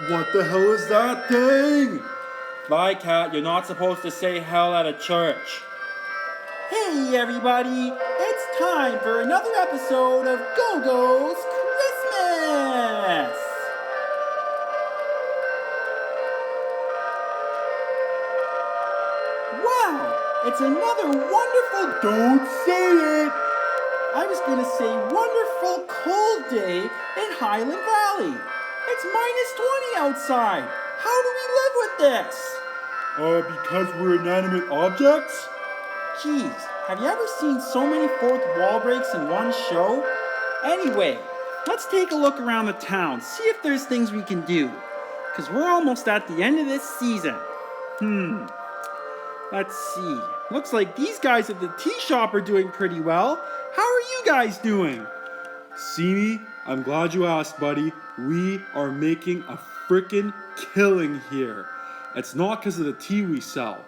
What the hell is that thing? Flycat, you're not supposed to say hell at a church. Hey everybody, it's time for another episode of Gogos Christmas! Wow, it's another wonderful, Don't say it! I was gonna say wonderful cold day in Highland Valley. It's -20 outside. How do we live with this? Because we're inanimate objects? Geez, have you ever seen so many fourth wall breaks in one show? Anyway, let's take a look around the town, see if there's things we can do. Because we're almost at the end of this season. Let's see. Looks like these guys at the tea shop are doing pretty well. How are you guys doing? Simi, I'm glad you asked, buddy. We are making a frickin' killing here. It's not because of the tea we sell.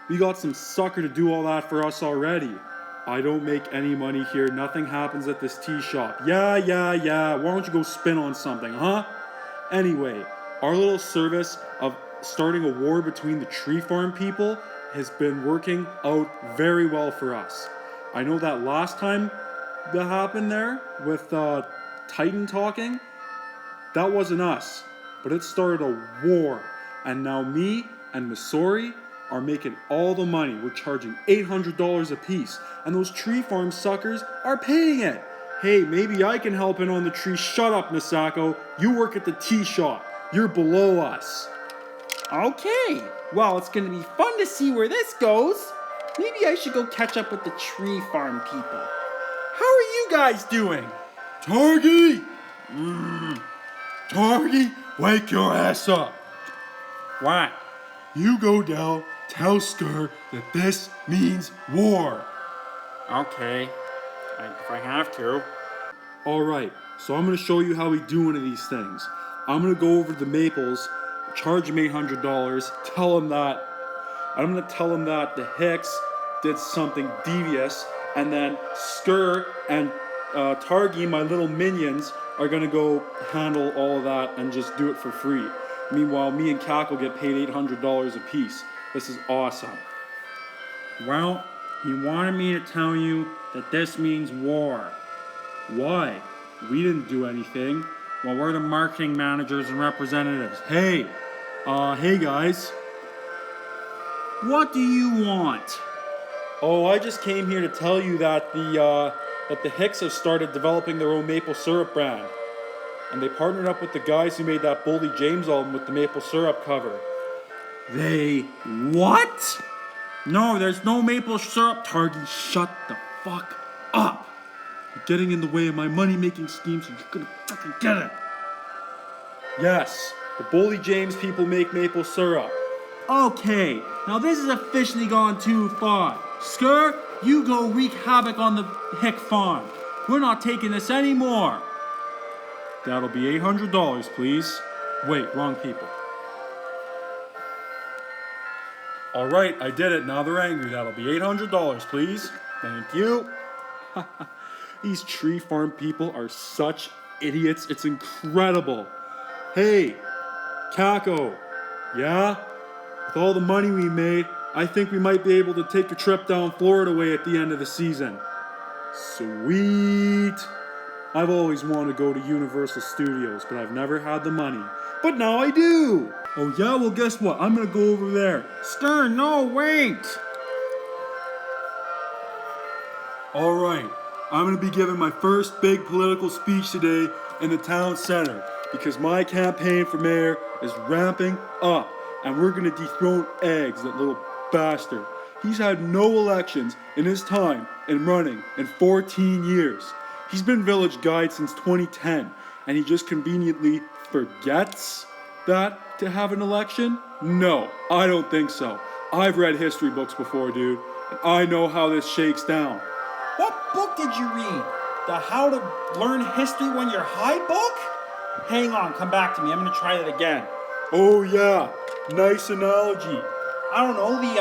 We got some sucker to do all that for us already. I don't make any money here. Nothing happens at this tea shop. Yeah. Why don't you go spin on something, huh? Anyway, our little service of starting a war between the tree farm people has been working out very well for us. I know that last time that happened there with Titan talking, that wasn't us, but it started a war. And now me and Misori are making all the money. We're charging $800 a piece, and those tree farm suckers are paying it. Hey, maybe I can help in on the tree. Shut up, Nasako. You work at the tea shop. You're below us. Okay, well, it's gonna be fun to see where this goes. Maybe I should go catch up with the tree farm people. How are you guys doing? Targy! Targy, wake your ass up. What? You go down, tell Sker that this means war. Okay, if I have to. Alright, so I'm going to show you how we do one of these things. I'm going to go over to the Maples, charge them $800, tell them that, I'm going to tell them that the Hicks did something devious, and then Sker and Targy, my little minions, are going to go handle all of that and just do it for free. Meanwhile, me and Kako get paid $800 a piece. This is awesome. Well, you wanted me to tell you that this means war. Why? We didn't do anything. Well, we're the marketing managers and representatives. Hey guys. What do you want? Oh, I just came here to tell you that the Hicks have started developing their own maple syrup brand. And they partnered up with the guys who made that Boldy James album with the maple syrup cover. They what? No, there's no maple syrup. Targy, shut the fuck up. You're getting in the way of my money-making scheme, so you're gonna fucking get it. Yes, the Boldy James people make maple syrup. Okay, now this has officially gone too far. Sker, you go wreak havoc on the Hick farm. We're not taking this anymore. That'll be $800, please. Wait, wrong people. Alright, I did it. Now they're angry. That'll be $800, please. Thank you. These tree farm people are such idiots. It's incredible. Hey, Kako. Yeah? With all the money we made, I think we might be able to take a trip down Florida way at the end of the season. Sweet. I've always wanted to go to Universal Studios, but I've never had the money. But now I do! Oh yeah? Well, guess what? I'm gonna go over there. Sker, no, wait! Alright, I'm gonna be giving my first big political speech today in the town center, because my campaign for mayor is ramping up, and we're gonna dethrone Eggz, that little bastard. He's had no elections in his time in running in 14 years. He's been village guide since 2010, and he just conveniently forgets that to have an election? No, I don't think so. I've read history books before, dude, and I know how this shakes down. What book did you read? The How to Learn History When You're High book? Hang on, come back to me. I'm gonna try that again. Oh yeah, nice analogy. I don't know, the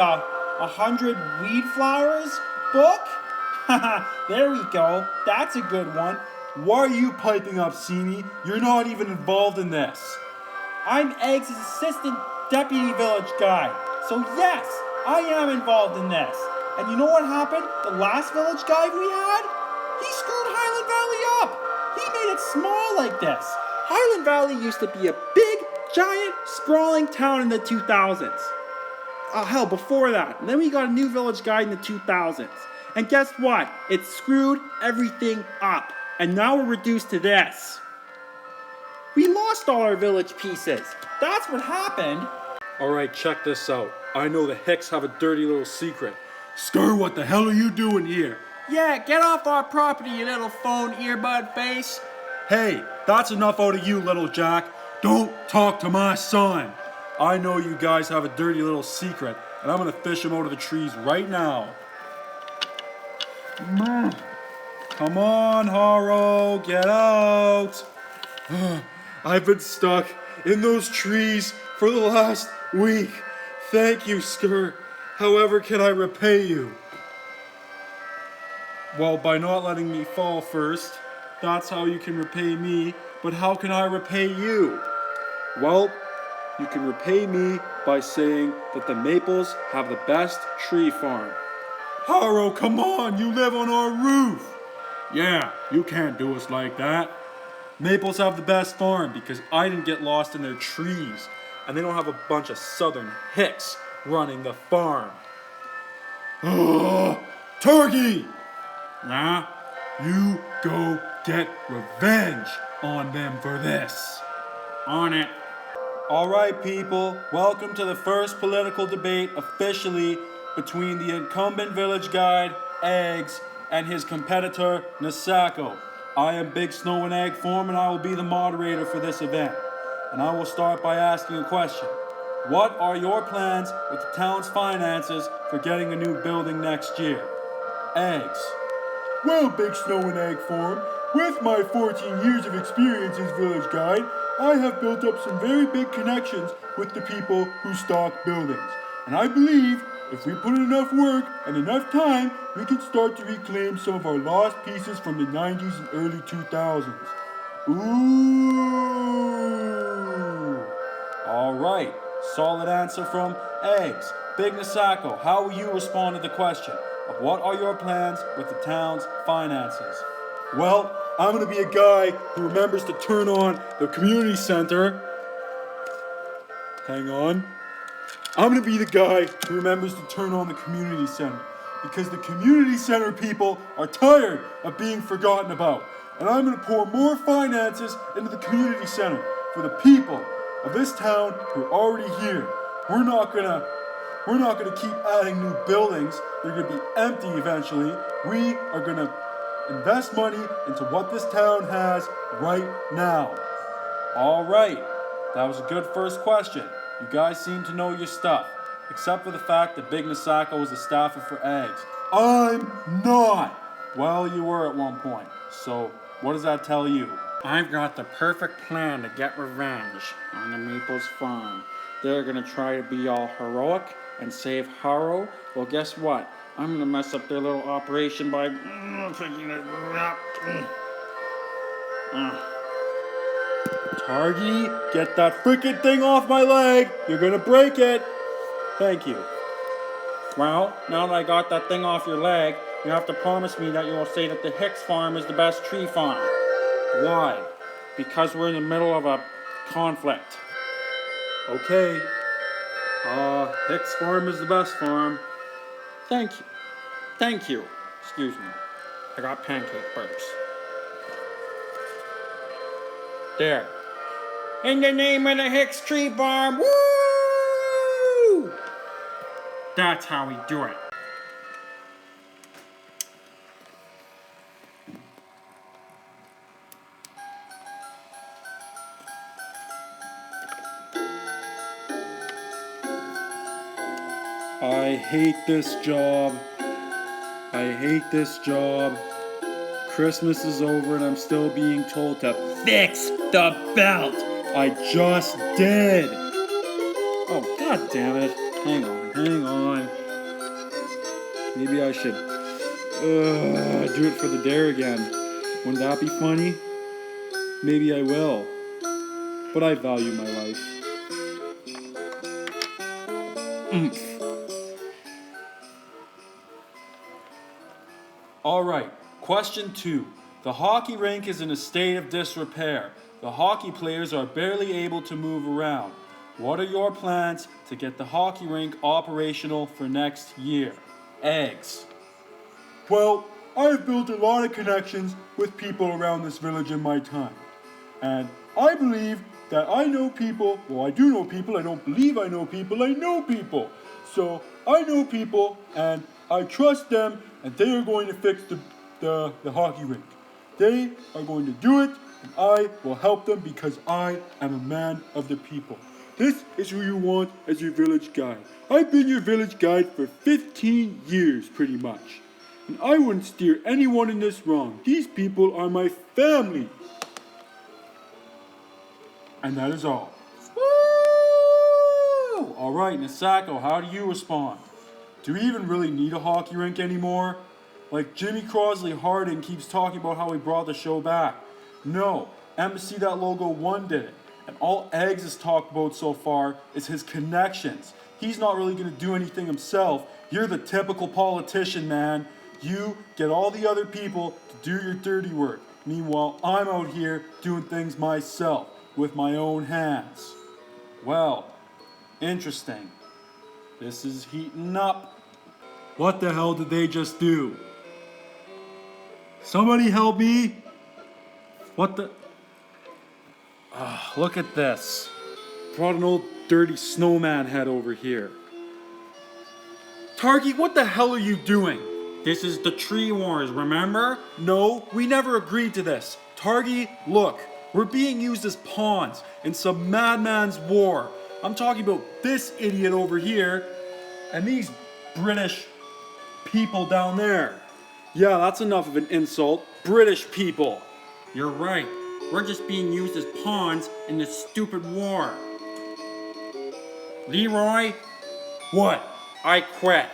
100 Weed Flowers book? There we go. That's a good one. Why are you piping up, Simi? You're not even involved in this. I'm Eggz' assistant deputy village guide. So yes, I am involved in this. And you know what happened? The last village guide we had? He screwed Highland Valley up. He made it small like this. Highland Valley used to be a big, giant, sprawling town in the 2000s. Hell, before that. And then we got a new village guide in the 2000s. And guess what? It screwed everything up. And now we're reduced to this. We lost all our village pieces. That's what happened. Alright, check this out. I know the Hicks have a dirty little secret. Sker, what the hell are you doing here? Yeah, get off our property, you little phone earbud face. Hey, that's enough out of you, little Jack. Don't talk to my son. I know you guys have a dirty little secret, and I'm gonna fish him out of the trees right now. Come on, Haro, get out. I've been stuck in those trees for the last week. Thank you, Sker. However can I repay you? Well, by not letting me fall first. That's how you can repay me. But how can I repay you? Well, you can repay me by saying that the Maples have the best tree farm. Haro, come on, you live on our roof. Yeah, you can't do us like that. Maples have the best farm because I didn't get lost in their trees. And they don't have a bunch of southern Hicks running the farm. Targy! Yeah? You go get revenge on them for this. On it. Alright, people, welcome to the first political debate officially between the incumbent village guide, Eggz, and his competitor, Nasako. I am Big Snow and Egg Forme, and I will be the moderator for this event. And I will start by asking a question. What are your plans with the town's finances for getting a new building next year? Eggz. Well, Big Snow and Egg Forme, with my 14 years of experience as village guide, I have built up some very big connections with the people who stock buildings. And I believe if we put in enough work and enough time, we can start to reclaim some of our lost pieces from the 90s and early 2000s. Ooh! Alright, solid answer from Eggz. Big Nasako, how will you respond to the question of what are your plans with the town's finances? Well, I'm going to be a guy who remembers to turn on the community center. Hang on. I'm going to be the guy who remembers to turn on the community center because the community center people are tired of being forgotten about. And I'm going to pour more finances into the community center for the people of this town who are already here. We're not going to keep adding new buildings. They're going to be empty eventually. We are going to invest money into what this town has right now. All right, that was a good first question. You guys seem to know your stuff, except for the fact that Big Nasako was a staffer for Eggz. I'm not! Well, you were at one point, so what does that tell you? I've got the perfect plan to get revenge on the Maples farm. They're gonna try to be all heroic and save Haro. Well, guess what? I'm gonna mess up their little operation by picking it up. Targy, get that freaking thing off my leg! You're gonna break it! Thank you. Well, now that I got that thing off your leg, you have to promise me that you will say that the Hicks farm is the best tree farm. Why? Because we're in the middle of a conflict. Okay. Hick's farm is the best farm. Thank you. Thank you. Excuse me. I got pancake burps. There. In the name of the Hicks tree farm, woo! That's how we do it. I hate this job. I hate this job. Christmas is over and I'm still being told to fix the belt. I just did. Oh, god damn it. Hang on. Maybe I should do it for the dare again. Wouldn't that be funny? Maybe I will. but I value my life. Alright, question 2. The hockey rink is in a state of disrepair. The hockey players are barely able to move around. What are your plans to get the hockey rink operational for next year? Eggz. Well, I've built a lot of connections with people around this village in my time. And I believe that I know people, well, I do know people, I don't believe I know people, I know people. So I know people and I trust them and they are going to fix the hockey rink. They are going to do it and I will help them because I am a man of the people. This is who you want as your village guide. I've been your village guide for 15 years pretty much. And I wouldn't steer anyone in this wrong. These people are my family. And that is all. Woo! Alright, Nasako, how do you respond? Do we even really need a hockey rink anymore? Like Jimmy Crosley Harding keeps talking about how he brought the show back. No, Embassy That Logo 1 did it. And all Eggz has talked about so far is his connections. He's not really going to do anything himself. You're the typical politician, man. You get all the other people to do your dirty work. Meanwhile, I'm out here doing things myself with my own hands. Well, interesting. This is heating up. What the hell did they just do? Somebody help me! What the... look at this. Brought an old dirty snowman head over here. Targy, what the hell are you doing? This is the Tree Wars, remember? No, we never agreed to this. Targy, look, we're being used as pawns in some madman's war. I'm talking about this idiot over here and these British people down there. Yeah, that's enough of an insult. British people. You're right. We're just being used as pawns in this stupid war. Leroy? What? I quit.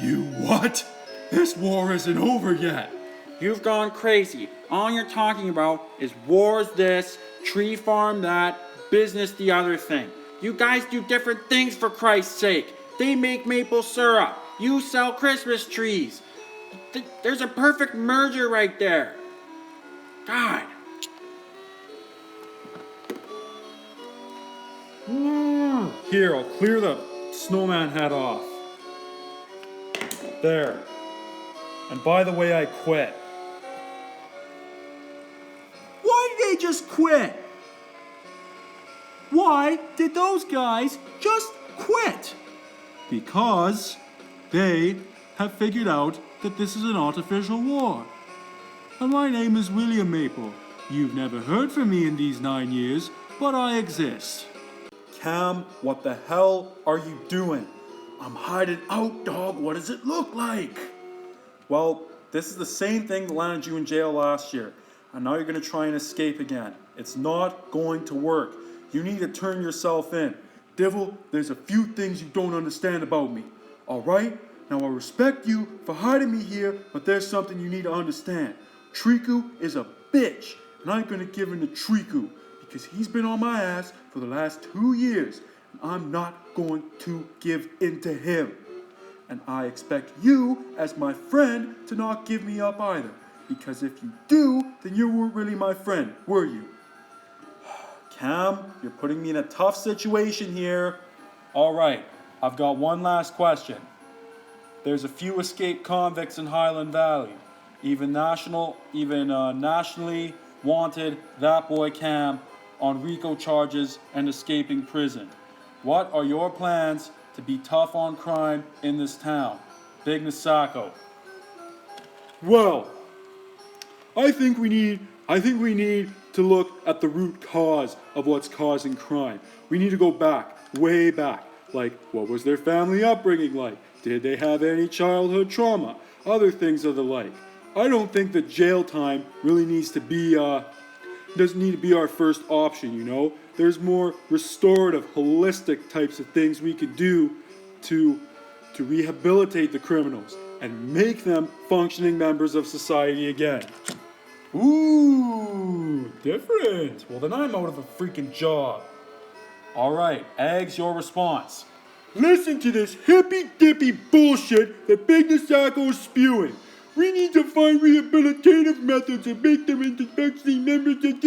You what? This war isn't over yet. You've gone crazy. All you're talking about is wars this, tree farm that, business the other thing. You guys do different things for Christ's sake. They make maple syrup. You sell Christmas trees. There's a perfect merger right there. God. Here, I'll clear the snowman head off. There. And by the way, I quit. Why did they just quit? Why did those guys just quit? Because they have figured out that this is an artificial war. And my name is William Maple. You've never heard from me in these 9 years, but I exist. Cam, what the hell are you doing? I'm hiding out, dog. What does it look like? Well, this is the same thing that landed you in jail last year. And now you're going to try and escape again. It's not going to work. You need to turn yourself in. Divel, there's a few things you don't understand about me. Alright? Now I respect you for hiding me here, but there's something you need to understand. Triku is a bitch, and I'm gonna give him to Triku, because he's been on my ass for the last 2 years, and I'm not going to give in to him. And I expect you, as my friend, to not give me up either, because if you do, then you weren't really my friend, were you? Cam, you're putting me in a tough situation here. All right, I've got one last question. There's a few escaped convicts in Highland Valley, even nationally wanted ThatBoyKam on RICO charges and escaping prison. What are your plans to be tough on crime in this town? Big Nasako. Well, I think we need to look at the root cause of what's causing crime. We need to go back, way back. Like, what was their family upbringing like? Did they have any childhood trauma? Other things of the like. I don't think that jail time really doesn't need to be our first option, you know? There's more restorative, holistic types of things we could do to rehabilitate the criminals and make them functioning members of society again. Ooh, different. Well, then I'm out of a freaking job. All right, Eggz, your response. Listen to this hippy-dippy bullshit that Big Nasako is spewing. We need to find rehabilitative methods and make them into functioning members of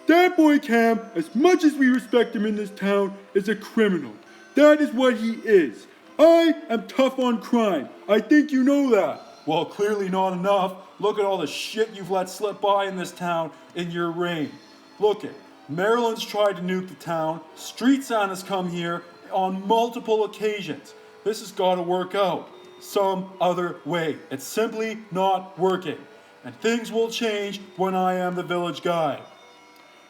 ThatBoyKam, as much as we respect him in this town, is a criminal. That is what he is. I am tough on crime. I think you know that. Well, clearly not enough. Look at all the shit you've let slip by in this town in your reign. Look it. Maryland's tried to nuke the town. Street Santa's come here on multiple occasions. This has got to work out some other way. It's simply not working. And things will change when I am the village guide.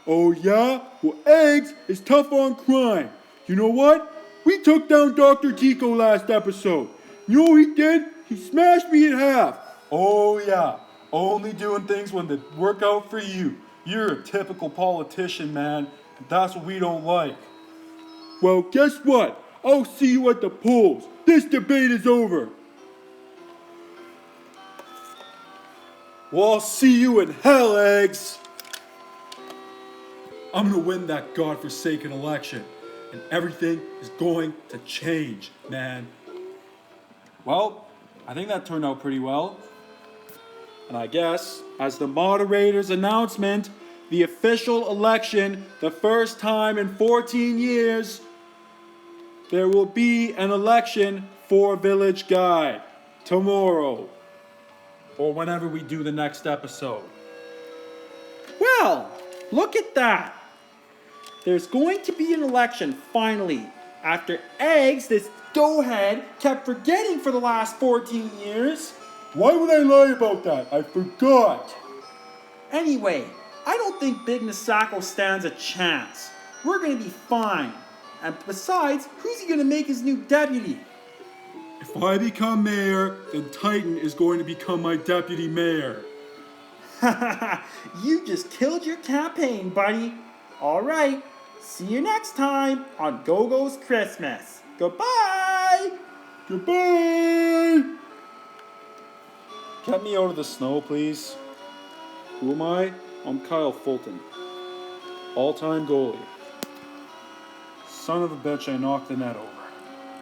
Oh yeah? Well, Eggz is tough on crime. You know what? We took down Dr. Tico last episode. You know what he did? He smashed me in half. Oh yeah, only doing things when they work out for you. You're a typical politician, man. That's what we don't like. Well, guess what? I'll see you at the polls. This debate is over. Well, I'll see you in hell, Eggz. I'm gonna win that godforsaken election, and everything is going to change, man. Well, I think that turned out pretty well. And I guess, as the moderator's announcement, the official election, the first time in 14 years, there will be an election for Village Guide tomorrow, or whenever we do the next episode. Well, look at that. There's going to be an election finally, after Eggz, this doughhead, kept forgetting for the last 14 years. Why would I lie about that? I forgot. Anyway, I don't think Big Nasako stands a chance. We're gonna be fine. And besides, who's he gonna make his new deputy? If I become mayor, then Titan is going to become my deputy mayor. You just killed your campaign, buddy. Alright, see you next time on Gogos Christmas. Goodbye! Goodbye! Get me out of the snow, please. Who am I? I'm Kyle Fulton. All-time goalie. Son of a bitch, I knocked the net over.